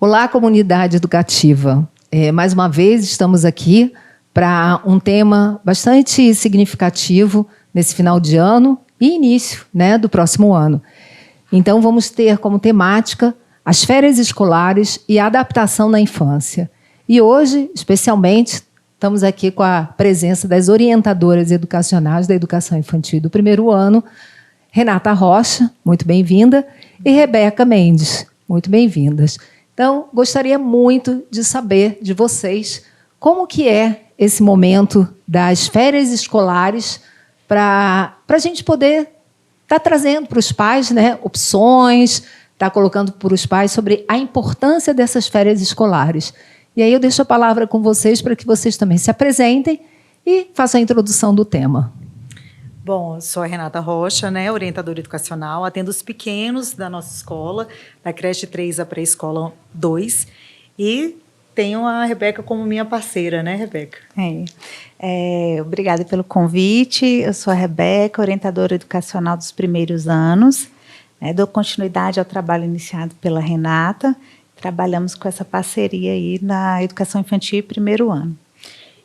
Olá, comunidade educativa. Mais uma vez estamos aqui para um tema bastante significativo nesse final de ano e início, do próximo ano. Então, vamos ter como temática as férias escolares e a adaptação na infância. E hoje, especialmente, estamos aqui com a presença das orientadoras educacionais da educação infantil do primeiro ano, Renata Rocha, muito bem-vinda, e Rebeca Mendes, muito bem-vindas. Então, gostaria muito de saber de vocês como que é esse momento das férias escolares para a gente poder estar trazendo para os pais, opções, estar colocando para os pais sobre a importância dessas férias escolares. E aí eu deixo a palavra com vocês para que vocês também se apresentem e façam a introdução do tema. Bom, eu sou a Renata Rocha, orientadora educacional, atendo os pequenos da nossa escola, da creche 3 à pré-escola 2, e tenho a Rebeca como minha parceira, Rebeca? Obrigada pelo convite. Eu sou a Rebeca, orientadora educacional dos primeiros anos. Dou continuidade ao trabalho iniciado pela Renata. Trabalhamos com essa parceria aí na educação infantil e primeiro ano.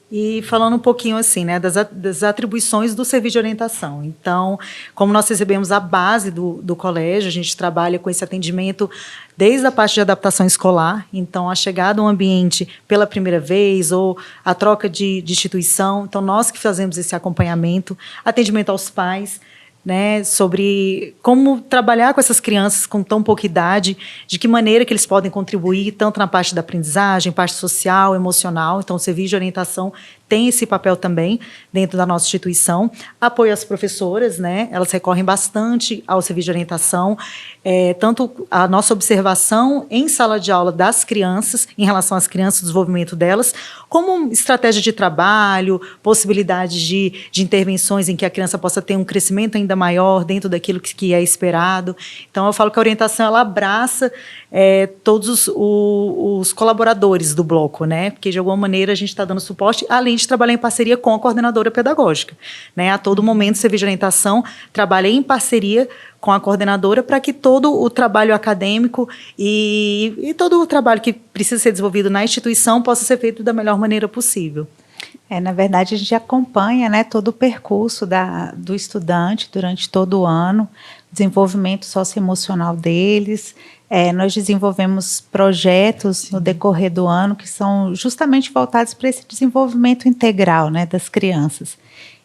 E falando um pouquinho assim, das atribuições do serviço de orientação. Então, como nós recebemos a base do colégio, a gente trabalha com esse atendimento desde a parte de adaptação escolar, então a chegada a um ambiente pela primeira vez ou a troca de instituição. Então, nós que fazemos esse acompanhamento, atendimento aos pais, sobre como trabalhar com essas crianças com tão pouca idade, de que maneira que eles podem contribuir, tanto na parte da aprendizagem, parte social, emocional. Então, o serviço de orientação tem esse papel também dentro da nossa instituição. Apoio às professoras, elas recorrem bastante ao serviço de orientação, tanto a nossa observação em sala de aula das crianças, em relação às crianças, o desenvolvimento delas, como estratégia de trabalho, possibilidades de intervenções em que a criança possa ter um crescimento ainda maior dentro daquilo que é esperado. Então, eu falo que a orientação ela abraça todos os colaboradores do bloco, porque de alguma maneira a gente está dando suporte, além de trabalhar em parceria com a coordenadora pedagógica. A todo momento, o serviço de orientação trabalha em parceria com a coordenadora para que todo o trabalho acadêmico e todo o trabalho que precisa ser desenvolvido na instituição possa ser feito da melhor maneira possível. Na verdade, a gente acompanha todo o percurso do estudante durante todo o ano, desenvolvimento socioemocional deles. Nós desenvolvemos projetos no decorrer do ano que são justamente voltados para esse desenvolvimento integral das crianças.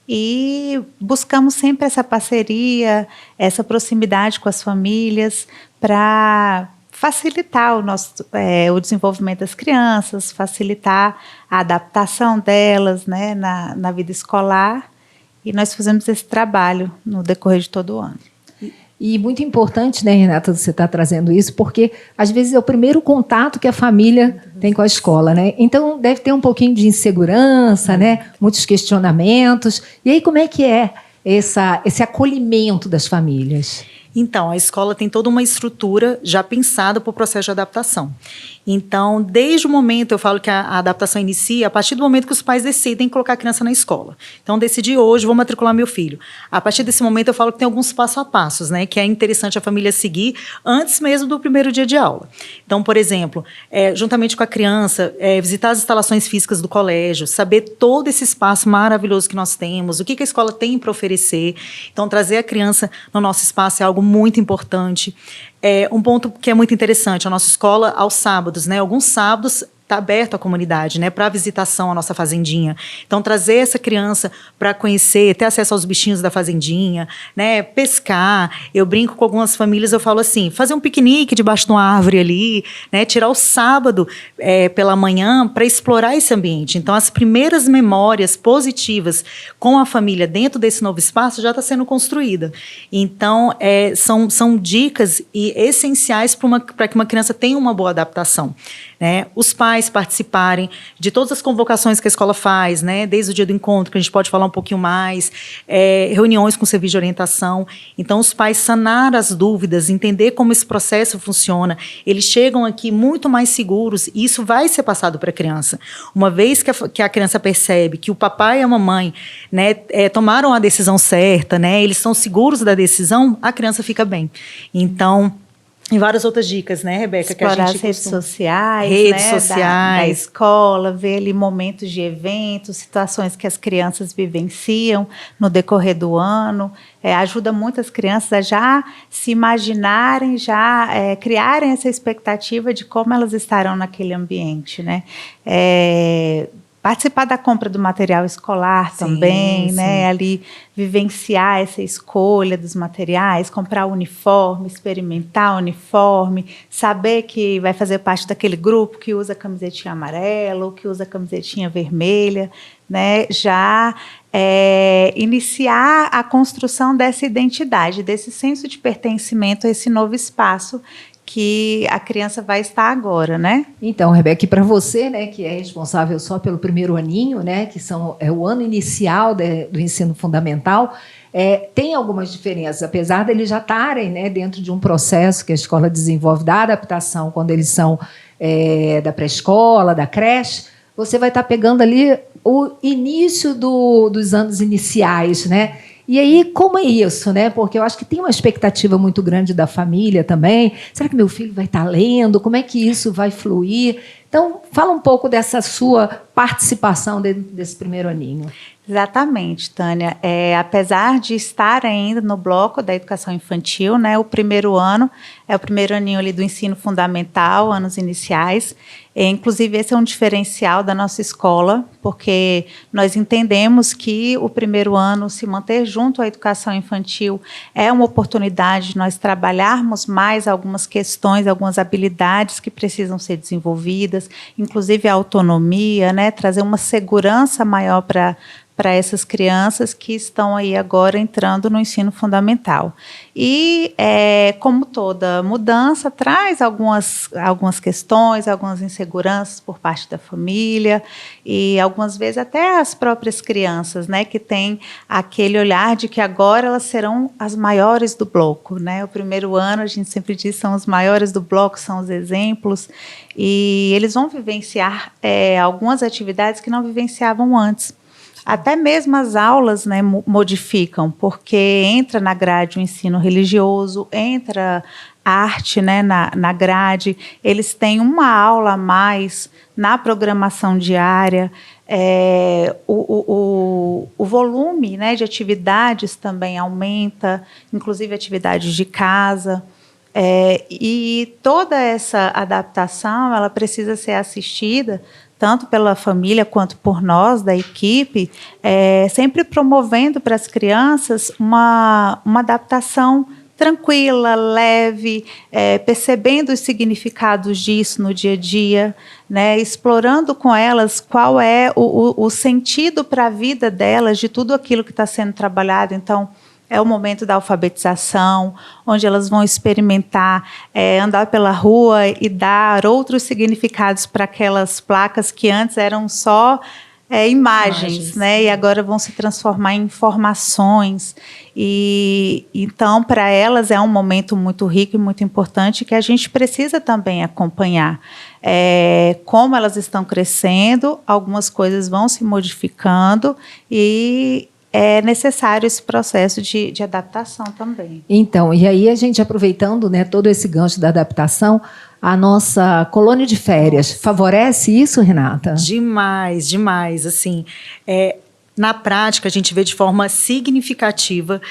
E buscamos sempre essa parceria, essa proximidade com as famílias para facilitar o desenvolvimento das crianças, facilitar a adaptação delas na vida escolar. E nós fazemos esse trabalho no decorrer de todo o ano. E muito importante, Renata, você está trazendo isso, porque às vezes é o primeiro contato que a família tem com a escola, Então deve ter um pouquinho de insegurança, Muitos questionamentos. E aí como é que é esse acolhimento das famílias? Então, a escola tem toda uma estrutura já pensada para o processo de adaptação. Então, desde o momento, eu falo que a adaptação inicia a partir do momento que os pais decidem colocar a criança na escola. Então, decidi hoje, vou matricular meu filho. A partir desse momento, eu falo que tem alguns passo a passos, que é interessante a família seguir antes mesmo do primeiro dia de aula. Então, por exemplo, juntamente com a criança, visitar as instalações físicas do colégio, saber todo esse espaço maravilhoso que nós temos, o que a escola tem para oferecer. Então, trazer a criança no nosso espaço é algo muito importante. Um ponto que é muito interessante, a nossa escola, aos sábados, alguns sábados está aberto à comunidade, para a visitação à nossa fazendinha. Então, trazer essa criança para conhecer, ter acesso aos bichinhos da fazendinha, pescar. Eu brinco com algumas famílias, eu falo assim, fazer um piquenique debaixo de uma árvore ali, tirar o sábado pela manhã para explorar esse ambiente. Então, as primeiras memórias positivas com a família dentro desse novo espaço já está sendo construída. Então, são dicas essenciais para que uma criança tenha uma boa adaptação. Os pais participarem de todas as convocações que a escola faz, desde o dia do encontro, que a gente pode falar um pouquinho mais, reuniões com o serviço de orientação. Então, os pais sanar as dúvidas, entender como esse processo funciona. Eles chegam aqui muito mais seguros e isso vai ser passado para a criança. Uma vez que a criança percebe que o papai e a mamãe tomaram a decisão certa, eles são seguros da decisão, a criança fica bem. Então, E várias outras dicas, né, Rebeca? Explorar que a gente as redes sociais, redes né, sociais. da escola, ver ali momentos de eventos, situações que as crianças vivenciam no decorrer do ano. Ajuda muito as crianças a já se imaginarem, já criarem essa expectativa de como elas estarão naquele ambiente, né? Participar da compra do material escolar também, sim. né? Ali vivenciar essa escolha dos materiais, comprar o uniforme, experimentar o uniforme, saber que vai fazer parte daquele grupo que usa camisetinha amarela ou que usa camisetinha vermelha, né? Já iniciar a construção dessa identidade, desse senso de pertencimento a esse novo espaço que a criança vai estar agora, né? Então, Rebeca, para você, né, que é responsável só pelo primeiro aninho, né, que é o ano inicial do ensino fundamental, tem algumas diferenças, apesar de eles já estarem, né, dentro de um processo que a escola desenvolve da adaptação, quando eles são da pré-escola, da creche, você vai estar pegando ali o início dos anos iniciais, né? E aí, como é isso, né? Porque eu acho que tem uma expectativa muito grande da família também. Será que meu filho vai estar lendo? Como é que isso vai fluir? Então, fala um pouco dessa sua participação dentro desse primeiro aninho. Exatamente, Tânia. Apesar de estar ainda no bloco da educação infantil, né, o primeiro ano é o primeiro aninho ali do ensino fundamental, anos iniciais. Inclusive, esse é um diferencial da nossa escola, porque nós entendemos que o primeiro ano, se manter junto à educação infantil, é uma oportunidade de nós trabalharmos mais algumas questões, algumas habilidades que precisam ser desenvolvidas, inclusive a autonomia, né, trazer uma segurança maior para essas crianças que estão aí agora entrando no ensino fundamental. E, como toda mudança, traz algumas questões, algumas inseguranças por parte da família e, algumas vezes, até as próprias crianças, né, que têm aquele olhar de que agora elas serão as maiores do bloco, né? O primeiro ano, a gente sempre diz, são os maiores do bloco, são os exemplos, e eles vão vivenciar algumas atividades que não vivenciavam antes. Até mesmo as aulas, né, modificam, porque entra na grade o ensino religioso, entra arte, né, na grade, eles têm uma aula a mais na programação diária, o volume, né, de atividades também aumenta, inclusive atividades de casa. E toda essa adaptação ela precisa ser assistida tanto pela família quanto por nós, da equipe, sempre promovendo para as crianças uma adaptação tranquila, leve, percebendo os significados disso no dia a dia, né, explorando com elas qual é o sentido para a vida delas, de tudo aquilo que está sendo trabalhado. Então, é o momento da alfabetização, onde elas vão experimentar andar pela rua e dar outros significados para aquelas placas que antes eram só imagens, né? E agora vão se transformar em informações. E então, para elas, é um momento muito rico e muito importante que a gente precisa também acompanhar. Como elas estão crescendo, algumas coisas vão se modificando e é necessário esse processo de adaptação também. Então, e aí a gente aproveitando, né, todo esse gancho da adaptação, a nossa colônia de férias favorece isso, Renata? Demais, demais. Assim, na prática, a gente vê de forma significativa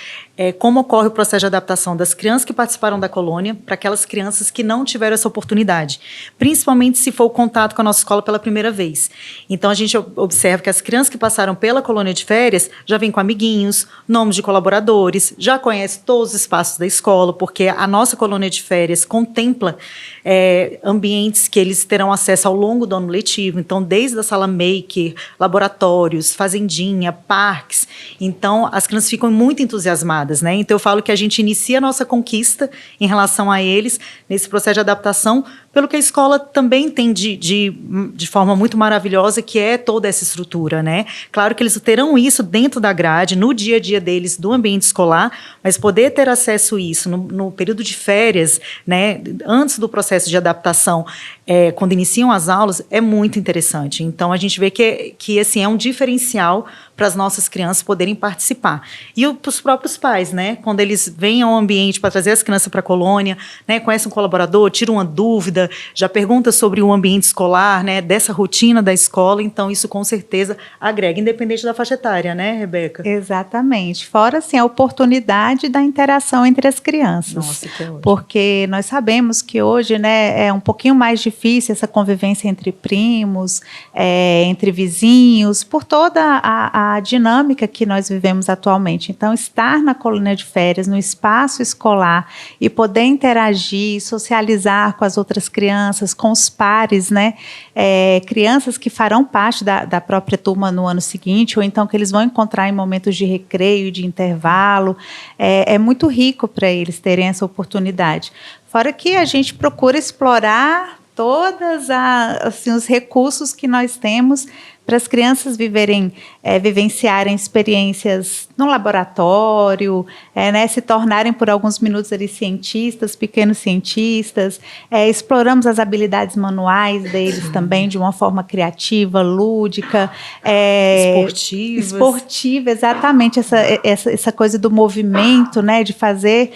como ocorre o processo de adaptação das crianças que participaram da colônia para aquelas crianças que não tiveram essa oportunidade, principalmente se for o contato com a nossa escola pela primeira vez. Então, a gente observa que as crianças que passaram pela colônia de férias já vêm com amiguinhos, nomes de colaboradores, já conhecem todos os espaços da escola, porque a nossa colônia de férias contempla ambientes que eles terão acesso ao longo do ano letivo. Então, desde a sala maker, laboratórios, fazendinha, parques. Então, as crianças ficam muito entusiasmadas, né? Então, eu falo que a gente inicia a nossa conquista em relação a eles, nesse processo de adaptação, pelo que a escola também tem de forma muito maravilhosa, que é toda essa estrutura, né? Claro que eles terão isso dentro da grade, no dia a dia deles, do ambiente escolar, mas poder ter acesso a isso no período de férias, né, antes do processo de adaptação, quando iniciam as aulas, é muito interessante. Então, a gente vê que assim, é um diferencial para as nossas crianças poderem participar. E para os próprios pais, né? Quando eles vêm ao ambiente para trazer as crianças para a colônia, né? Conhecem um colaborador, tiram uma dúvida, já pergunta sobre o ambiente escolar, né? Dessa rotina da escola, então isso com certeza agrega, independente da faixa etária, né, Rebeca? Exatamente. Fora, assim, a oportunidade da interação entre as crianças. Nossa, que ótimo. Porque nós sabemos que hoje, né, é um pouquinho mais difícil essa convivência entre primos, entre vizinhos, por toda a dinâmica que nós vivemos atualmente. Então, estar na colônia de férias, no espaço escolar e poder interagir, socializar com as outras crianças, com os pares, né, crianças que farão parte da própria turma no ano seguinte, ou então que eles vão encontrar em momentos de recreio, de intervalo, é muito rico para eles terem essa oportunidade. Fora que a gente procura explorar todos assim, os recursos que nós temos para as crianças vivenciarem experiências no laboratório, né, se tornarem por alguns minutos ali cientistas, pequenos cientistas. Exploramos as habilidades manuais deles também de uma forma criativa, lúdica. Esportiva, exatamente, essa coisa do movimento, né, de fazer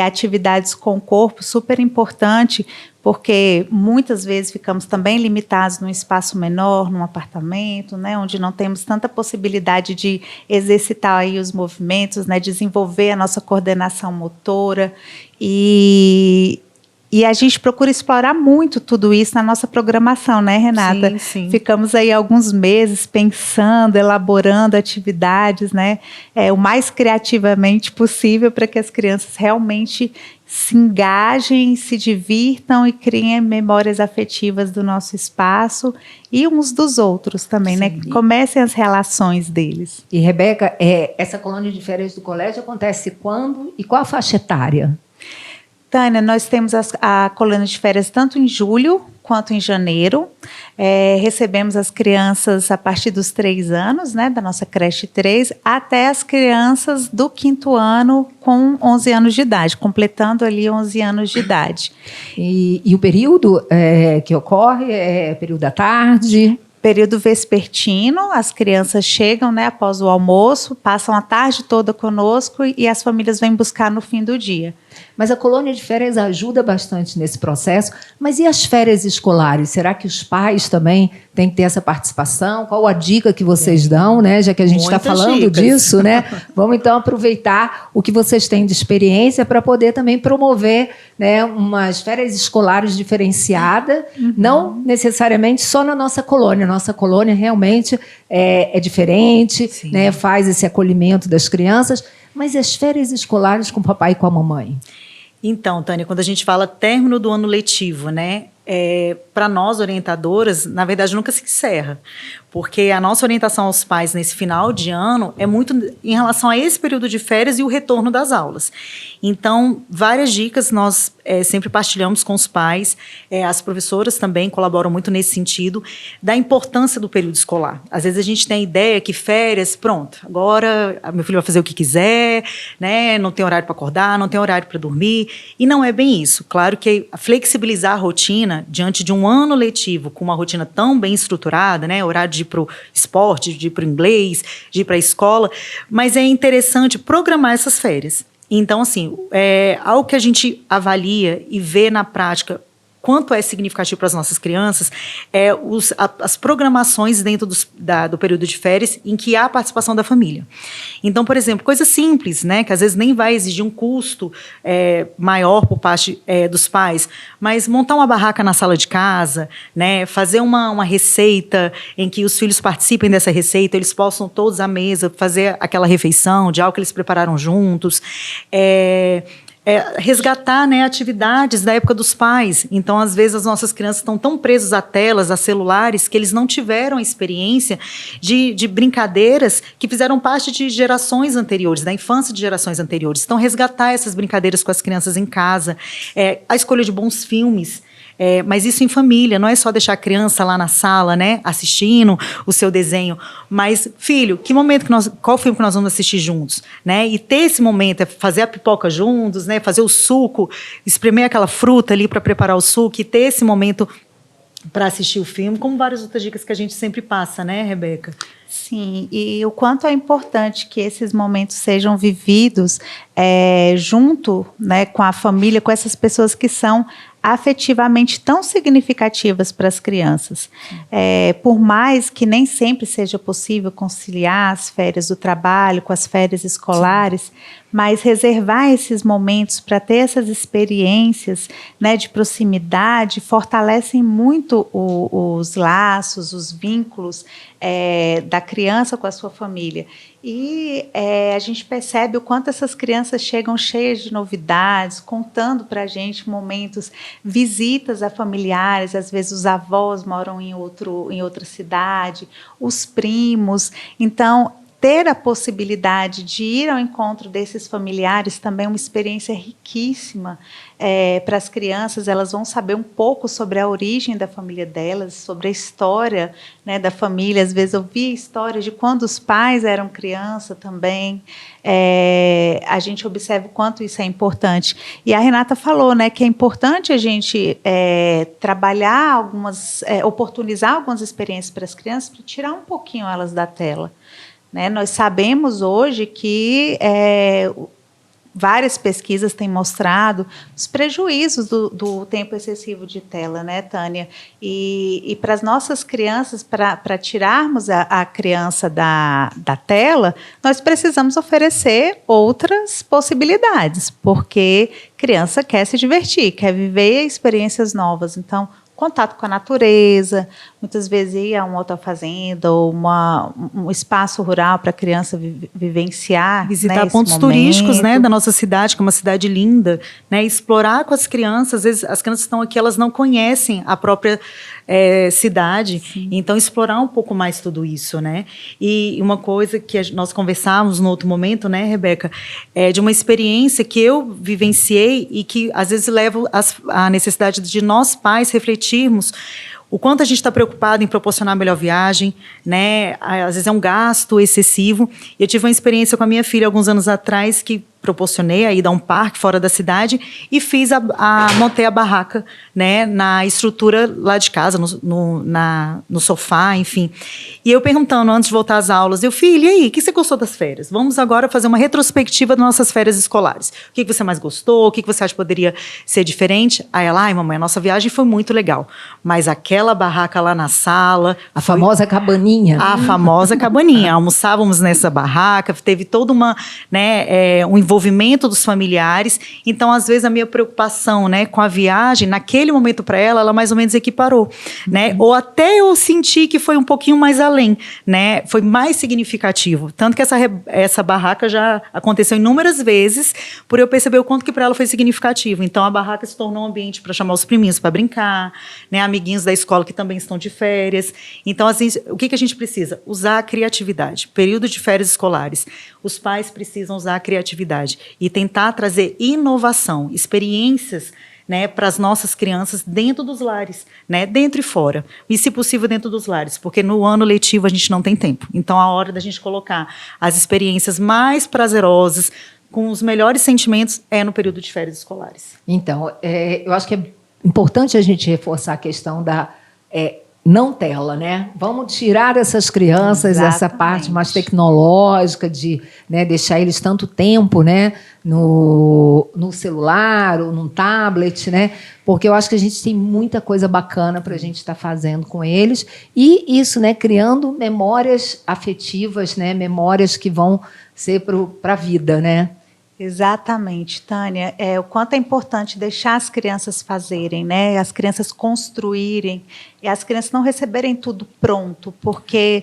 atividades com o corpo, super importante, porque muitas vezes ficamos também limitados num espaço menor, num apartamento, né, onde não temos tanta possibilidade de exercitar aí os movimentos, né, desenvolver a nossa coordenação motora, e a gente procura explorar muito tudo isso na nossa programação, né, Renata? Sim, sim. Ficamos aí alguns meses pensando, elaborando atividades, né, o mais criativamente possível para que as crianças realmente se engajem, se divirtam e criem memórias afetivas do nosso espaço e uns dos outros também, né? Que comecem as relações deles. E, Rebeca, essa colônia de férias do colégio acontece quando e qual a faixa etária? Tânia, nós temos a colônia de férias tanto em julho quanto em janeiro. Recebemos as crianças a partir dos 3 anos, né, da nossa creche 3, até as crianças do 5º ano com 11 anos de idade, completando ali 11 anos de idade. E o período que ocorre é período da tarde? Período vespertino, as crianças chegam, né, após o almoço, passam a tarde toda conosco e as famílias vêm buscar no fim do dia. Mas a colônia de férias ajuda bastante nesse processo. Mas e as férias escolares? Será que os pais também têm que ter essa participação? Qual a dica que vocês dão, né? Já que a gente está falando disso, né? Vamos então aproveitar o que vocês têm de experiência para poder também promover, né, umas férias escolares diferenciadas, não necessariamente só na nossa colônia. Nossa colônia realmente é diferente, né? Faz esse acolhimento das crianças. Mas e as férias escolares com o papai e com a mamãe? Então, Tânia, quando a gente fala término do ano letivo, né, para nós orientadoras, na verdade, nunca se encerra, porque a nossa orientação aos pais nesse final de ano é muito em relação a esse período de férias e o retorno das aulas. Então, várias dicas nós sempre partilhamos com os pais, as professoras também colaboram muito nesse sentido, da importância do período escolar. Às vezes a gente tem a ideia que férias, pronto, agora meu filho vai fazer o que quiser, né, não tem horário para acordar, não tem horário para dormir, e não é bem isso. Claro que flexibilizar a rotina diante de um ano letivo com uma rotina tão bem estruturada, né, horário de ir para o esporte, de ir para o inglês, de ir para a escola, mas é interessante programar essas férias. Então, assim, algo que a gente avalia e vê na prática quanto é significativo para as nossas crianças as programações dentro do período de férias em que há a participação da família. Então, por exemplo, coisas simples, né, que às vezes nem vai exigir um custo maior por parte dos pais, mas montar uma barraca na sala de casa, né, fazer uma receita em que os filhos participem dessa receita, eles possam todos à mesa fazer aquela refeição de algo que eles prepararam juntos, resgatar, né, atividades da época dos pais. Então, às vezes, as nossas crianças estão tão presas a telas, a celulares, que eles não tiveram a experiência de brincadeiras que fizeram parte de gerações anteriores, da infância de gerações anteriores. Então, resgatar essas brincadeiras com as crianças em casa, a escolha de bons filmes. Mas isso em família, não é só deixar a criança lá na sala, né, assistindo o seu desenho, mas, filho, qual filme que nós vamos assistir juntos, né, e ter esse momento, fazer a pipoca juntos, né, fazer o suco, espremer aquela fruta ali para preparar o suco e ter esse momento para assistir o filme, como várias outras dicas que a gente sempre passa, né, Rebeca? Sim, e o quanto é importante que esses momentos sejam vividos junto, né, com a família, com essas pessoas que são afetivamente tão significativas para as crianças. Por mais que nem sempre seja possível conciliar as férias do trabalho com as férias escolares, sim, mas reservar esses momentos para ter essas experiências, né, de proximidade fortalecem muito os laços, os vínculos da criança com a sua família. E a gente percebe o quanto essas crianças chegam cheias de novidades, contando para a gente momentos, visitas a familiares, às vezes os avós moram em outra cidade, os primos. Então, ter a possibilidade de ir ao encontro desses familiares também é uma experiência riquíssima para as crianças. Elas vão saber um pouco sobre a origem da família delas, sobre a história, né, da família. Às vezes eu vi histórias de quando os pais eram criança também. A gente observa o quanto isso é importante. E a Renata falou, né, que é importante a gente trabalhar oportunizar algumas experiências para as crianças, para tirar um pouquinho elas da tela. Né, nós sabemos hoje que várias pesquisas têm mostrado os prejuízos do tempo excessivo de tela, né, Tânia? E para as nossas crianças, para tirarmos a criança da tela, nós precisamos oferecer outras possibilidades, porque criança quer se divertir, quer viver experiências novas. Então, contato com a natureza, muitas vezes ir a uma outra fazenda ou um espaço rural para a criança vivenciar. Visitar, né, pontos momento turísticos, né, da nossa cidade, que é uma cidade linda, né, explorar com as crianças. Às vezes as crianças estão aqui, elas não conhecem a própria cidade, sim, então explorar um pouco mais tudo isso, né? E uma coisa que nós conversávamos no outro momento, né, Rebeca, de uma experiência que eu vivenciei e que às vezes leva a necessidade de nós pais refletirmos o quanto a gente está preocupado em proporcionar a melhor viagem, né? Às vezes é um gasto excessivo. Eu tive uma experiência com a minha filha alguns anos atrás que proporcionei a ida a um parque fora da cidade e montei a barraca, né, na estrutura lá de casa, no sofá, enfim. E eu perguntando antes de voltar às aulas, filha, e aí, o que você gostou das férias? Vamos agora fazer uma retrospectiva das nossas férias escolares. O que você mais gostou? O que você acha que poderia ser diferente? Aí ela, mamãe, a nossa viagem foi muito legal, mas aquela barraca lá na sala... A famosa cabaninha. A famosa cabaninha. Almoçávamos nessa barraca, teve toda uma, né, um envolvimento dos familiares. Então, às vezes, a minha preocupação, né, com a viagem, naquele momento para ela mais ou menos equiparou, né? Ou até eu senti que foi um pouquinho mais além, né? Foi mais significativo. Tanto que essa barraca já aconteceu inúmeras vezes, por eu perceber o quanto que para ela foi significativo. Então, a barraca se tornou um ambiente para chamar os priminhos para brincar, né? Amiguinhos da escola que também estão de férias. Então, assim, o que a gente precisa? Usar a criatividade. Período de férias escolares. Os pais precisam usar a criatividade e tentar trazer inovação, experiências, né, para as nossas crianças dentro dos lares, né, dentro e fora. E, se possível, dentro dos lares, porque no ano letivo a gente não tem tempo. Então, a hora da gente colocar as experiências mais prazerosas, com os melhores sentimentos, é no período de férias escolares. Então, eu acho que é importante a gente reforçar a questão da... não tela, né? Vamos tirar essas crianças dessa parte mais tecnológica de, né, deixar eles tanto tempo, né, no celular ou num tablet, né? Porque eu acho que a gente tem muita coisa bacana para a gente estar fazendo com eles e isso, né, criando memórias afetivas, né, memórias que vão ser para a vida, né? Exatamente, Tânia. O quanto é importante deixar as crianças fazerem, né? As crianças construírem e as crianças não receberem tudo pronto, porque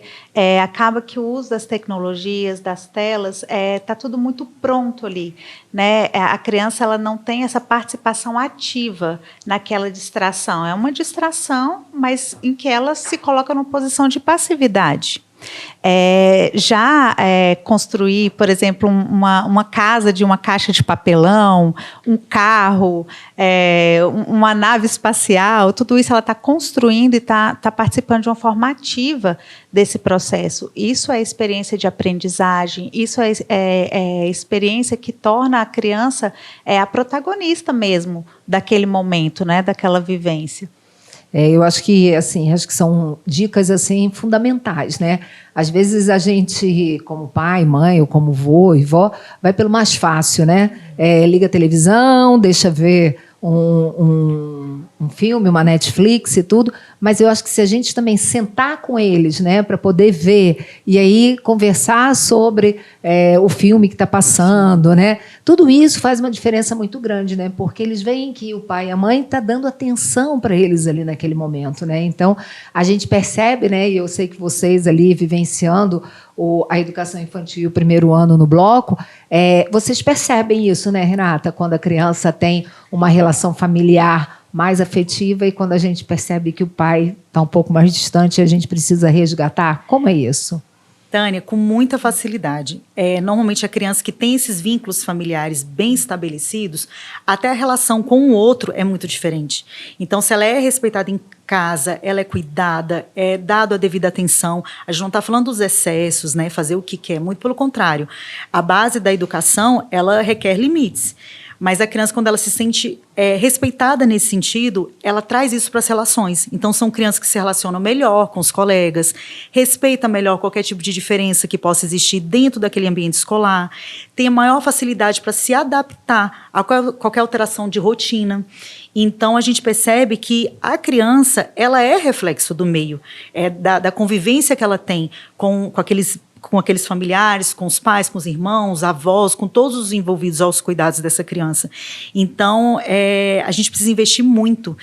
acaba que o uso das tecnologias, das telas, está tudo muito pronto ali, né? A criança ela não tem essa participação ativa naquela distração. É uma distração, mas em que ela se coloca numa posição de passividade. Construir, por exemplo, uma casa de uma caixa de papelão, um carro, uma nave espacial, tudo isso ela está construindo e está participando de uma forma ativa desse processo. Isso é experiência de aprendizagem, isso é experiência que torna a criança a protagonista mesmo daquele momento, né, daquela vivência. Eu acho que assim, acho que são dicas assim fundamentais, né? Às vezes a gente, como pai, mãe, ou como vô e vó, vai pelo mais fácil, né? Liga a televisão, deixa ver um filme, uma Netflix e tudo, mas eu acho que se a gente também sentar com eles, né, para poder ver e aí conversar sobre o filme que está passando, né, tudo isso faz uma diferença muito grande, né, porque eles veem que o pai e a mãe estão dando atenção para eles ali naquele momento, né, então a gente percebe, né, e eu sei que vocês ali vivenciando a educação infantil, o primeiro ano no bloco, vocês percebem isso, né, Renata, quando a criança tem uma relação familiar mais afetiva e quando a gente percebe que o pai está um pouco mais distante e a gente precisa resgatar? Como é isso? Tânia, com muita facilidade. Normalmente a criança que tem esses vínculos familiares bem estabelecidos, até a relação com o outro é muito diferente. Então, se ela é respeitada em casa, ela é cuidada, é dado a devida atenção, a gente não está falando dos excessos, né, fazer o que quer, muito pelo contrário. A base da educação, ela requer limites. Mas a criança, quando ela se sente respeitada nesse sentido, ela traz isso para as relações. Então, são crianças que se relacionam melhor com os colegas, respeitam melhor qualquer tipo de diferença que possa existir dentro daquele ambiente escolar, tem a maior facilidade para se adaptar a qualquer alteração de rotina. Então, a gente percebe que a criança, ela é reflexo do meio, da convivência que ela tem com aqueles familiares, com os pais, com os irmãos, avós, com todos os envolvidos aos cuidados dessa criança. Então, a gente precisa investir muito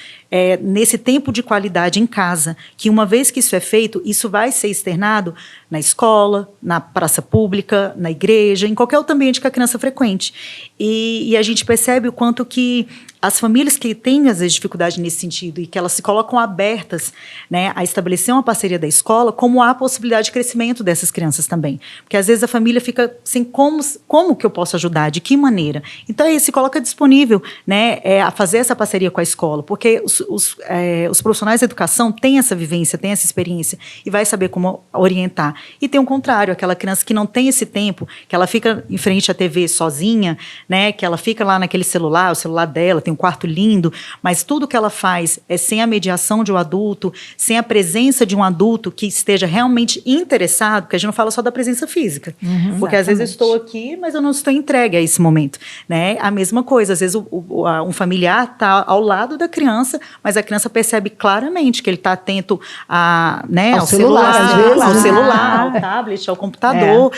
nesse tempo de qualidade em casa, que uma vez que isso é feito, isso vai ser externado na escola, na praça pública, na igreja, em qualquer outro ambiente que a criança frequente. E a gente percebe o quanto que as famílias que têm, às vezes, dificuldade nesse sentido e que elas se colocam abertas, né, a estabelecer uma parceria da escola, como há a possibilidade de crescimento dessas crianças também. Porque, às vezes, a família fica assim, como que eu posso ajudar? De que maneira? Então, aí se coloca disponível, né, a fazer essa parceria com a escola, porque os profissionais da educação têm essa vivência, têm essa experiência e vai saber como orientar. E tem o contrário, aquela criança que não tem esse tempo, que ela fica em frente à TV sozinha, né, que ela fica lá naquele celular, o celular dela, tem um quarto lindo, mas tudo que ela faz é sem a mediação de um adulto, sem a presença de um adulto que esteja realmente interessado, porque a gente não fala só da presença física, porque às vezes eu estou aqui, mas eu não estou entregue a esse momento, né? A mesma coisa, às vezes um familiar está ao lado da criança, mas a criança percebe claramente que ele está atento ao celular, às vezes, ao celular, ao tablet, ao computador.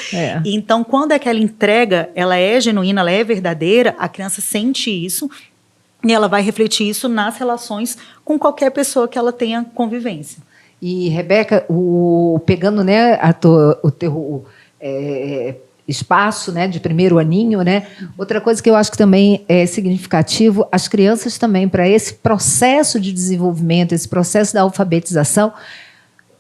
Então, quando aquela entrega ela é genuína, ela é verdadeira, a criança sente isso. E ela vai refletir isso nas relações com qualquer pessoa que ela tenha convivência. E, Rebeca, pegando, né, o teu espaço, né, de primeiro aninho, né, outra coisa que eu acho que também é significativo, as crianças também, para esse processo de desenvolvimento, esse processo da alfabetização,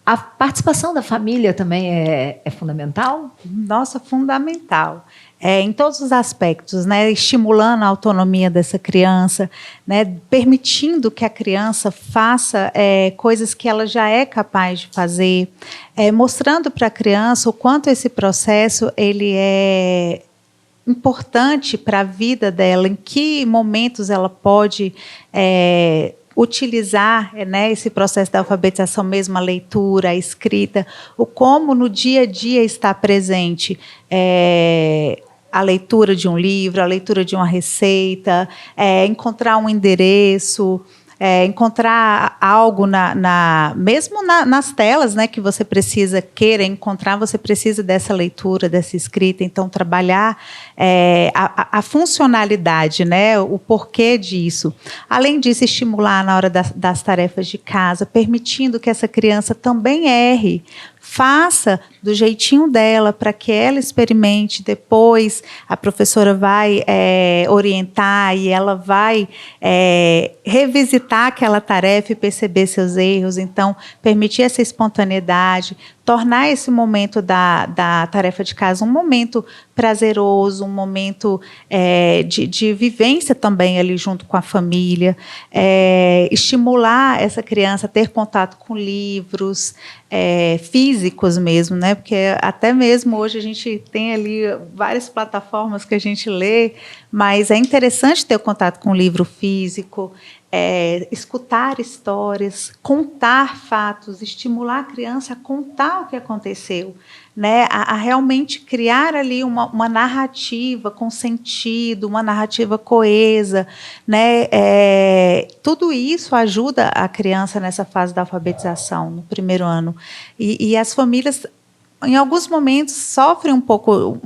a participação da família também é fundamental? Nossa, fundamental. Em todos os aspectos, né, estimulando a autonomia dessa criança, né, permitindo que a criança faça coisas que ela já é capaz de fazer, mostrando para a criança o quanto esse processo ele é importante para a vida dela, em que momentos ela pode utilizar, né, esse processo da alfabetização mesmo, a leitura, a escrita, o como no dia a dia está presente a leitura de um livro, a leitura de uma receita, encontrar um endereço, encontrar algo mesmo nas telas, né, que você queira encontrar, você precisa dessa leitura, dessa escrita. Então, trabalhar a funcionalidade, né, o porquê disso. Além disso, estimular na hora das tarefas de casa, permitindo que essa criança também erre, faça do jeitinho dela para que ela experimente. Depois a professora vai orientar e ela vai revisitar aquela tarefa e perceber seus erros. Então, permitir essa espontaneidade, tornar esse momento da tarefa de casa um momento prazeroso, um momento de vivência também ali junto com a família, estimular essa criança a ter contato com livros físicos mesmo, né? Porque até mesmo hoje a gente tem ali várias plataformas que a gente lê, mas é interessante ter o contato com o livro físico, escutar histórias, contar fatos, estimular a criança a contar o que aconteceu, né? A realmente criar ali uma narrativa com sentido, uma narrativa coesa, né? Tudo isso ajuda a criança nessa fase da alfabetização, no primeiro ano. E as famílias, em alguns momentos, sofrem um pouco,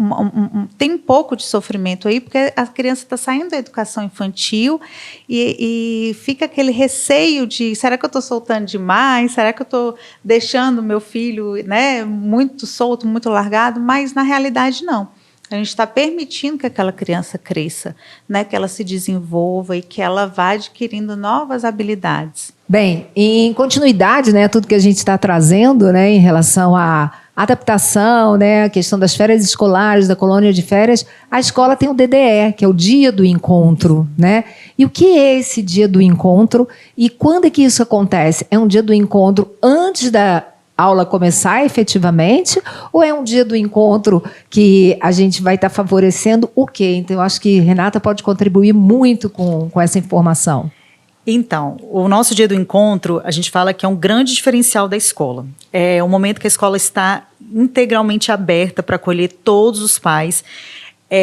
tem um pouco de sofrimento aí, porque a criança está saindo da educação infantil e fica aquele receio de, será que eu estou soltando demais? Será que eu estou deixando meu filho, né, muito solto, muito largado? Mas, na realidade, não. A gente está permitindo que aquela criança cresça, né, que ela se desenvolva e que ela vá adquirindo novas habilidades. Bem, em continuidade, né, tudo que a gente está trazendo, né, em relação à adaptação, né, a questão das férias escolares, da colônia de férias, a escola tem o DDE, que é o Dia do Encontro, né? E o que é esse Dia do Encontro e quando é que isso acontece? É um dia do encontro antes da aula começar efetivamente ou é um dia do encontro que a gente vai estar favorecendo o quê? Então, eu acho que Renata pode contribuir muito com essa informação. Então, o nosso dia do encontro, a gente fala que é um grande diferencial da escola. É o momento que a escola está integralmente aberta para acolher todos os pais,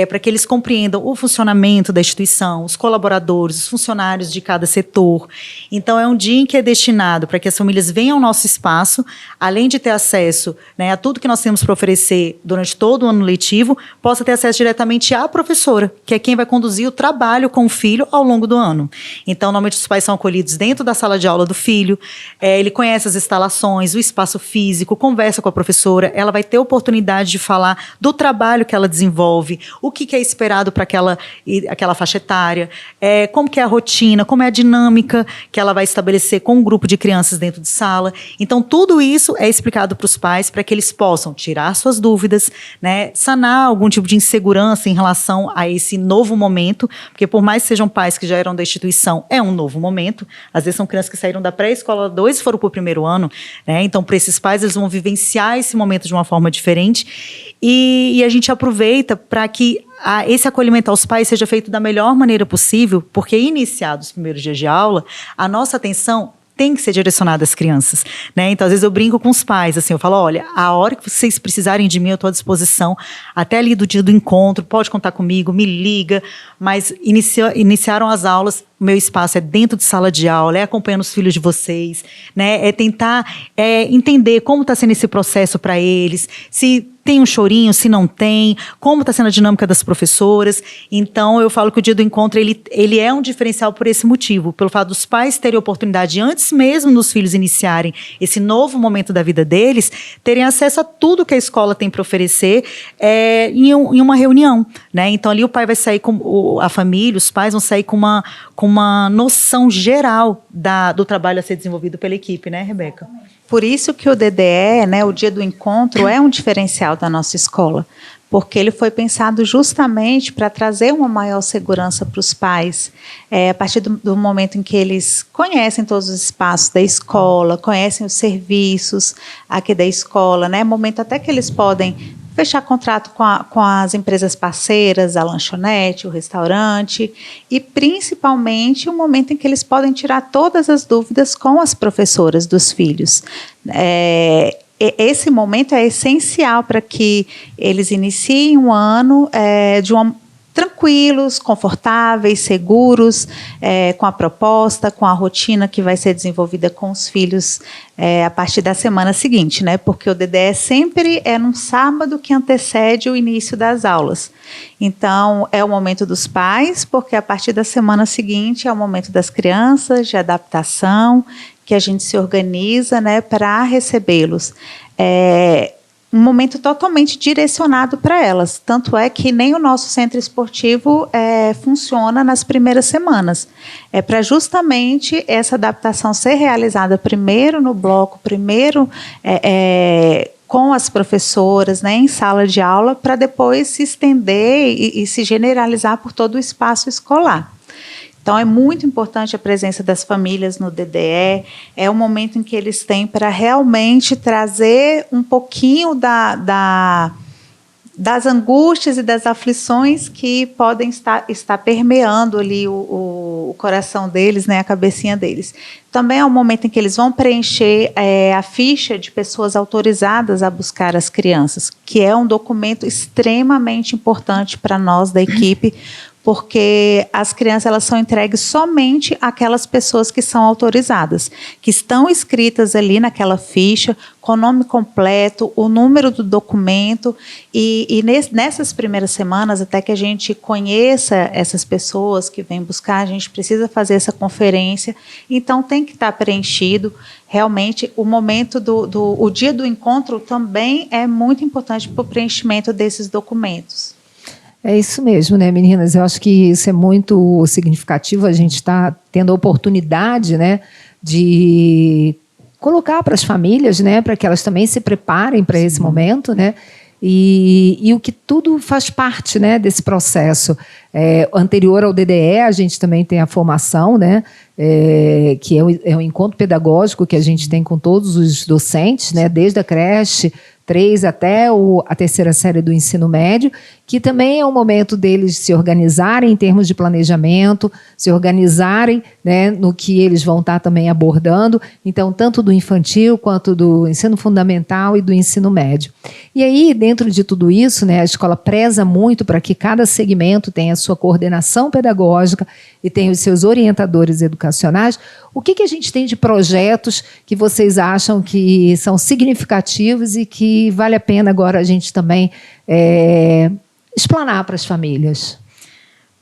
para que eles compreendam o funcionamento da instituição, os colaboradores, os funcionários de cada setor. Então, é um dia em que é destinado para que as famílias venham ao nosso espaço, além de ter acesso, né, a tudo que nós temos para oferecer durante todo o ano letivo, possa ter acesso diretamente à professora, que é quem vai conduzir o trabalho com o filho ao longo do ano. Então, normalmente os pais são acolhidos dentro da sala de aula do filho, ele conhece as instalações, o espaço físico, conversa com a professora, ela vai ter oportunidade de falar do trabalho que ela desenvolve, o que é esperado para aquela faixa etária, como que é a rotina, como é a dinâmica que ela vai estabelecer com um grupo de crianças dentro de sala. Então, tudo isso é explicado para os pais para que eles possam tirar suas dúvidas, né, sanar algum tipo de insegurança em relação a esse novo momento, porque por mais que sejam pais que já eram da instituição, é um novo momento. Às vezes são crianças que saíram da pré-escola 2 e foram para o primeiro ano, né? Então, para esses pais, eles vão vivenciar esse momento de uma forma diferente e a gente aproveita para que esse acolhimento aos pais seja feito da melhor maneira possível, porque iniciados os primeiros dias de aula, a nossa atenção tem que ser direcionada às crianças, né? Então, às vezes eu brinco com os pais, assim, eu falo, olha, a hora que vocês precisarem de mim, eu estou à disposição, até ali do dia do encontro, pode contar comigo, me liga, mas iniciaram as aulas, o meu espaço é dentro de sala de aula, é acompanhando os filhos de vocês, né? É tentar entender como está sendo esse processo para eles, se tem um chorinho, se não tem, como está sendo a dinâmica das professoras. Então, eu falo que o dia do encontro, ele é um diferencial por esse motivo, pelo fato dos pais terem oportunidade, antes mesmo dos filhos iniciarem esse novo momento da vida deles, terem acesso a tudo que a escola tem para oferecer em uma reunião, né? Então, ali o pai vai sair, a família, os pais vão sair com uma noção geral do trabalho a ser desenvolvido pela equipe, né, Rebeca? Por isso que o DDE, né, o Dia do Encontro, é um diferencial da nossa escola, porque ele foi pensado justamente para trazer uma maior segurança para os pais, a partir do momento em que eles conhecem todos os espaços da escola, conhecem os serviços aqui da escola, né, momento até que eles podem fechar contrato com as empresas parceiras, a lanchonete, o restaurante, e principalmente o momento em que eles podem tirar todas as dúvidas com as professoras dos filhos. Esse momento é essencial para que eles iniciem um ano tranquilos, confortáveis, seguros, com a proposta, com a rotina que vai ser desenvolvida com os filhos a partir da semana seguinte, né? Porque o DDE sempre é num sábado que antecede o início das aulas. Então, é o momento dos pais, porque a partir da semana seguinte é o momento das crianças, de adaptação, que a gente se organiza, né, para recebê-los. Um momento totalmente direcionado para elas. Tanto é que nem o nosso centro esportivo funciona nas primeiras semanas. É para justamente essa adaptação ser realizada primeiro no bloco, primeiro com as professoras, né, em sala de aula, para depois se estender e se generalizar por todo o espaço escolar. Então, é muito importante a presença das famílias no DDE, é o momento em que eles têm para realmente trazer um pouquinho das angústias e das aflições que podem estar permeando ali o coração deles, né, a cabecinha deles. Também é o momento em que eles vão preencher a ficha de pessoas autorizadas a buscar as crianças, que é um documento extremamente importante para nós da equipe, porque as crianças elas são entregues somente àquelas pessoas que são autorizadas, que estão escritas ali naquela ficha, com o nome completo, o número do documento, e nessas primeiras semanas, até que a gente conheça essas pessoas que vêm buscar, a gente precisa fazer essa conferência, então tem que estar preenchido. Realmente, o momento o dia do encontro também é muito importante para o preenchimento desses documentos. É isso mesmo, né, meninas? Eu acho que isso é muito significativo. A gente está tendo a oportunidade, né, de colocar para as famílias, né, para que elas também se preparem para esse momento, né? E o que tudo faz parte, né, desse processo. Anterior ao DDE, a gente também tem a formação, né, que é o encontro pedagógico que a gente tem com todos os docentes, né, desde a creche 3 até a terceira série do ensino médio, que também é um momento deles se organizarem em termos de planejamento, se organizarem, né, no que eles vão estar também abordando, então, tanto do infantil quanto do ensino fundamental e do ensino médio. E aí, dentro de tudo isso, né, a escola preza muito para que cada segmento tenha a sua coordenação pedagógica e tenha os seus orientadores educacionais. O que a gente tem de projetos que vocês acham que são significativos e que vale a pena agora a gente também explanar para as famílias?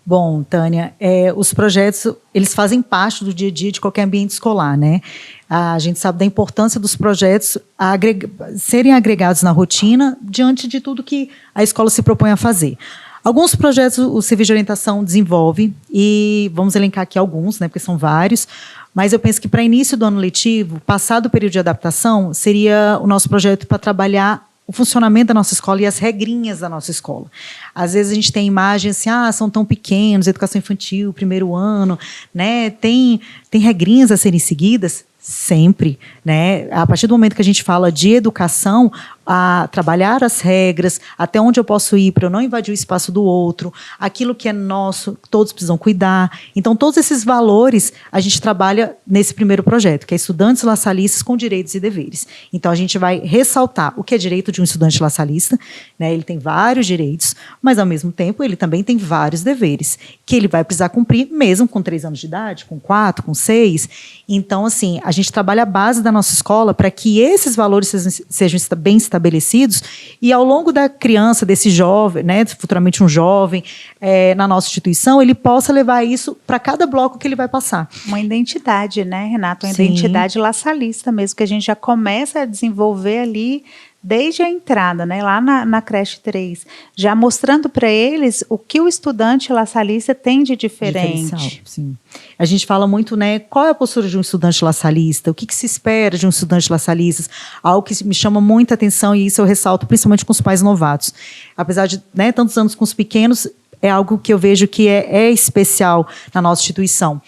Bom, Tânia, os projetos, eles fazem parte do dia a dia de qualquer ambiente escolar, né? A gente sabe da importância dos projetos serem agregados na rotina diante de tudo que a escola se propõe a fazer. Alguns projetos o Serviço de Orientação desenvolve, e vamos elencar aqui alguns, né, porque são vários, mas eu penso que para início do ano letivo, passado o período de adaptação, seria o nosso projeto para trabalhar o funcionamento da nossa escola e as regrinhas da nossa escola. Às vezes a gente tem imagens assim, são tão pequenos, educação infantil, primeiro ano, né? Tem regrinhas a serem seguidas? Sempre, né? A partir do momento que a gente fala de educação, a trabalhar as regras, até onde eu posso ir para eu não invadir o espaço do outro, aquilo que é nosso, todos precisam cuidar. Então, todos esses valores a gente trabalha nesse primeiro projeto, que é Estudantes Laçalistas com Direitos e Deveres. Então, a gente vai ressaltar o que é direito de um estudante laçalista, né? Ele tem vários direitos, mas, ao mesmo tempo, ele também tem vários deveres, que ele vai precisar cumprir, mesmo com 3 anos de idade, com 4, com 6. Então, assim, a gente trabalha a base da nossa escola para que esses valores sejam bem estabelecidos, e ao longo da criança, desse jovem, né, futuramente um jovem, na nossa instituição, ele possa levar isso para cada bloco que ele vai passar. Uma identidade, né, Renato? Uma Sim. Identidade laçalista mesmo, que a gente já começa a desenvolver ali desde a entrada, né, lá na creche 3, já mostrando para eles o que o estudante laçalista tem de diferente. Sim. A gente fala muito, né, qual é a postura de um estudante laçalista, o que se espera de um estudante laçalista, algo que me chama muita atenção, e isso eu ressalto principalmente com os pais novatos. Apesar de, né, tantos anos com os pequenos, é algo que eu vejo que é especial na nossa instituição.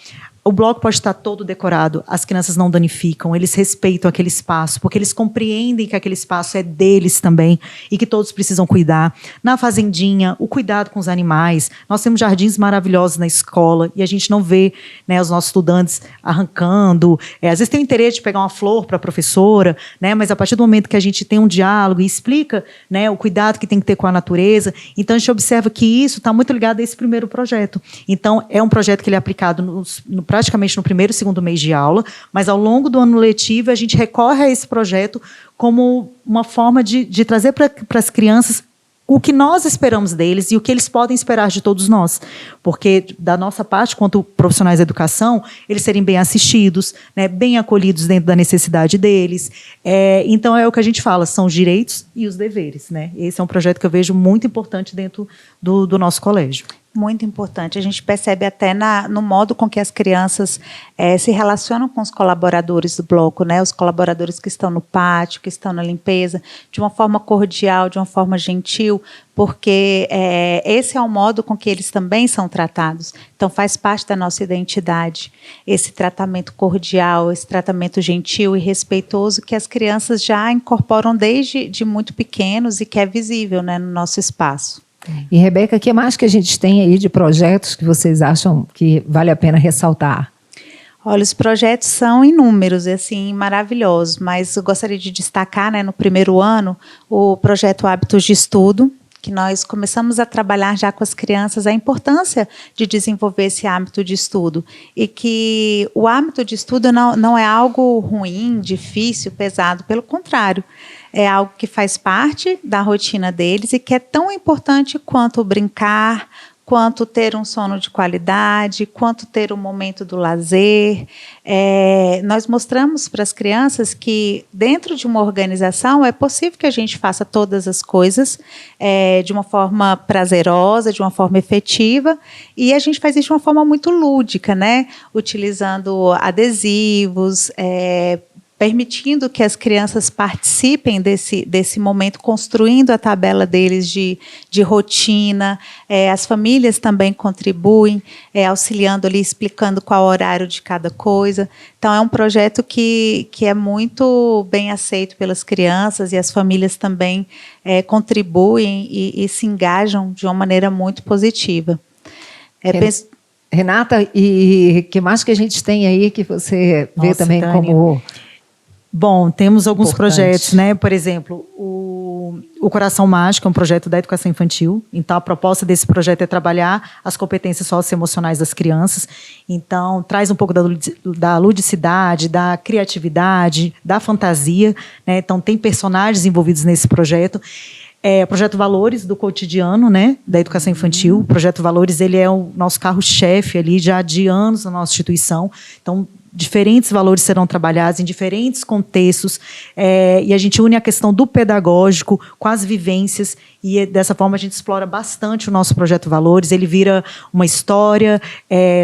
O bloco pode estar todo decorado, as crianças não danificam, eles respeitam aquele espaço, porque eles compreendem que aquele espaço é deles também e que todos precisam cuidar. Na fazendinha, o cuidado com os animais. Nós temos jardins maravilhosos na escola e a gente não vê, né, os nossos estudantes arrancando. Às vezes tem o interesse de pegar uma flor para a professora, né, mas a partir do momento que a gente tem um diálogo e explica, né, o cuidado que tem que ter com a natureza, então a gente observa que isso está muito ligado a esse primeiro projeto. Então, é um projeto que ele é aplicado praticamente no primeiro e segundo mês de aula, mas ao longo do ano letivo a gente recorre a esse projeto como uma forma de trazer para as crianças o que nós esperamos deles e o que eles podem esperar de todos nós. Porque, da nossa parte, quanto profissionais da educação, eles serem bem assistidos, né, bem acolhidos dentro da necessidade deles. Então, é o que a gente fala, são os direitos e os deveres, né? Esse é um projeto que eu vejo muito importante dentro do nosso colégio. Muito importante. A gente percebe até no modo com que as crianças se relacionam com os colaboradores do bloco, né? Os colaboradores que estão no pátio, que estão na limpeza, de uma forma cordial, de uma forma gentil, porque esse é o modo com que eles também são tratados. Então, faz parte da nossa identidade, esse tratamento cordial, esse tratamento gentil e respeitoso que as crianças já incorporam desde muito pequenos e que é visível, né, no nosso espaço. E, Rebeca, o que mais que a gente tem aí de projetos que vocês acham que vale a pena ressaltar? Olha, os projetos são inúmeros, assim, maravilhosos, mas eu gostaria de destacar, né, no primeiro ano, o projeto Hábitos de Estudo, que nós começamos a trabalhar já com as crianças a importância de desenvolver esse hábito de estudo e que o hábito de estudo não é algo ruim, difícil, pesado, pelo contrário, é algo que faz parte da rotina deles e que é tão importante quanto o brincar, quanto ter um sono de qualidade, quanto ter um momento do lazer. Nós mostramos para as crianças que dentro de uma organização é possível que a gente faça todas as coisas de uma forma prazerosa, de uma forma efetiva, e a gente faz isso de uma forma muito lúdica, né? Utilizando adesivos, permitindo que as crianças participem desse momento, construindo a tabela deles de rotina. As famílias também contribuem, auxiliando ali, explicando qual o horário de cada coisa. Então, é um projeto que é muito bem aceito pelas crianças e as famílias também contribuem e se engajam de uma maneira muito positiva. Renata, e o que mais que a gente tem aí que você vê também, Tânia, como... Bom, temos alguns projetos, né? Por exemplo, o Coração Mágico é um projeto da educação infantil. Então, a proposta desse projeto é trabalhar as competências socioemocionais das crianças. Então, traz um pouco da ludicidade, da criatividade, da fantasia, né? Então, tem personagens envolvidos nesse projeto. O Projeto Valores do cotidiano, né, da educação infantil. O Projeto Valores, ele é o nosso carro-chefe ali já de anos na nossa instituição. Então, diferentes valores serão trabalhados em diferentes contextos, e a gente une a questão do pedagógico com as vivências, e dessa forma a gente explora bastante o nosso Projeto Valores. Ele vira uma história,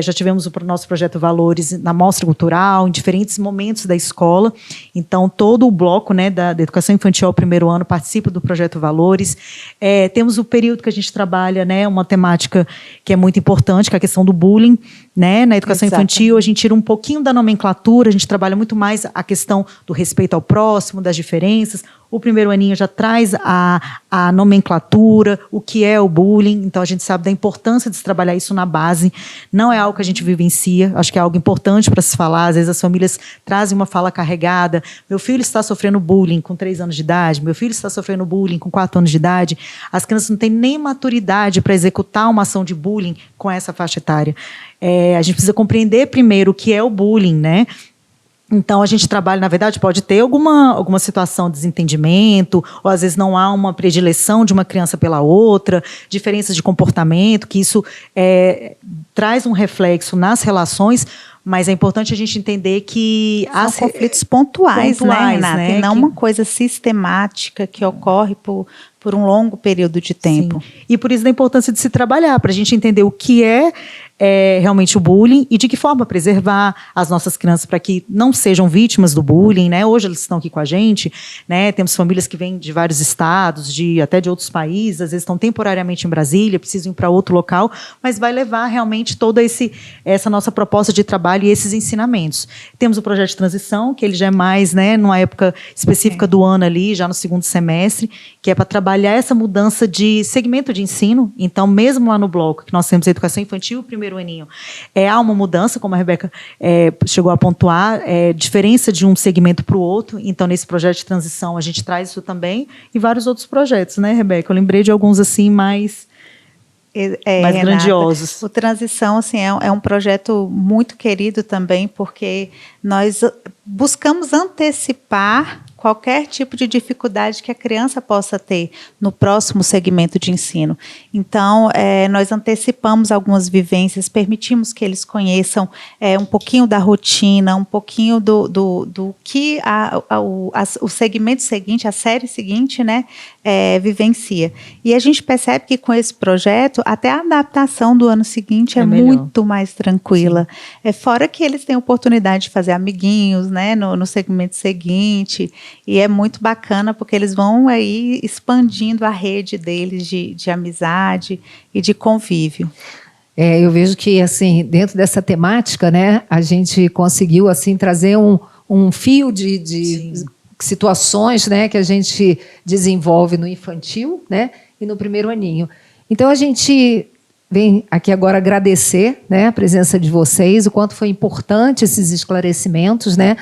já tivemos o nosso Projeto Valores na mostra cultural, em diferentes momentos da escola. Então, todo o bloco, né, da educação infantil ao primeiro ano participa do Projeto Valores. Temos o período que a gente trabalha, né, uma temática que é muito importante, que é a questão do bullying, né, na educação infantil. A gente tira um pouquinho da nomenclatura, a gente trabalha muito mais a questão do respeito ao próximo, das diferenças. O primeiro aninho já traz a nomenclatura, o que é o bullying. Então, a gente sabe da importância de se trabalhar isso na base. Não é algo que a gente vivencia, acho que é algo importante para se falar. Às vezes as famílias trazem uma fala carregada. Meu filho está sofrendo bullying com 3 anos de idade, meu filho está sofrendo bullying com 4 anos de idade. As crianças não têm nem maturidade para executar uma ação de bullying com essa faixa etária. A gente precisa compreender primeiro o que é o bullying, né? Então, a gente trabalha, na verdade, pode ter alguma situação de desentendimento, ou às vezes não há uma predileção de uma criança pela outra, diferenças de comportamento, que isso traz um reflexo nas relações, mas é importante a gente entender que há conflitos pontuais, né, Renata? E não uma coisa sistemática que ocorre por um longo período de tempo. Sim. E por isso da importância de se trabalhar, para a gente entender o que é realmente o bullying e de que forma preservar as nossas crianças para que não sejam vítimas do bullying, né? Hoje eles estão aqui com a gente, né? Temos famílias que vêm de vários estados, até de outros países, às vezes estão temporariamente em Brasília, precisam ir para outro local, mas vai levar realmente toda essa nossa proposta de trabalho e esses ensinamentos. Temos o projeto de transição, que ele já é mais, né, numa época específica do ano ali, já no segundo semestre, que é para trabalhar essa mudança de segmento de ensino. Então, mesmo lá no bloco, que nós temos a educação infantil, o primeiro aninho, há uma mudança, como a Rebeca chegou a pontuar, diferença de um segmento para o outro. Então, nesse projeto de transição, a gente traz isso também, e vários outros projetos, né, Rebeca? Eu lembrei de alguns assim mais Renata, grandiosos. O Transição, assim, é um projeto muito querido também, porque nós buscamos antecipar qualquer tipo de dificuldade que a criança possa ter no próximo segmento de ensino. Então, nós antecipamos algumas vivências, permitimos que eles conheçam um pouquinho da rotina, um pouquinho do que o segmento seguinte, a série seguinte, né, vivencia. E a gente percebe que com esse projeto, até a adaptação do ano seguinte é muito mais tranquila. Fora que eles têm oportunidade de fazer amiguinhos, né, no segmento seguinte, e é muito bacana porque eles vão aí expandindo a rede deles de amizade e de convívio. Eu vejo que, assim, dentro dessa temática, né, a gente conseguiu, assim, trazer um fio de situações, né, que a gente desenvolve no infantil, né, e no primeiro aninho. Então, a gente vem aqui agora agradecer, né, a presença de vocês, o quanto foi importante esses esclarecimentos, né.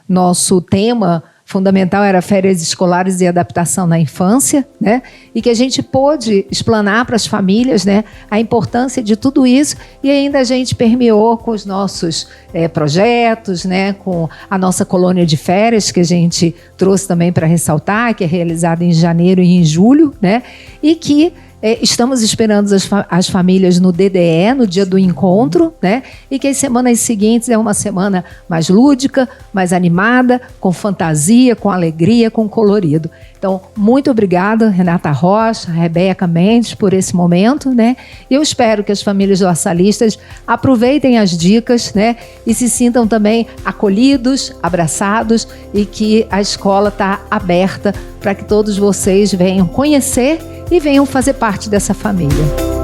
Nosso tema fundamental era férias escolares e adaptação na infância, né? E que a gente pôde explanar para as famílias, né, a importância de tudo isso, e ainda a gente permeou com os nossos projetos, né, com a nossa colônia de férias, que a gente trouxe também para ressaltar, que é realizada em janeiro e em julho, né? E que estamos esperando as famílias no DDE, no dia do encontro, né? E que as semanas seguintes é uma semana mais lúdica, mais animada, com fantasia, com alegria, com colorido. Então, muito obrigada, Renata Rocha, Rebeca Mendes, por esse momento, né? Eu espero que as famílias laçalistas aproveitem as dicas, né? E se sintam também acolhidos, abraçados, e que a escola está aberta para que todos vocês venham conhecer e venham fazer parte dessa família.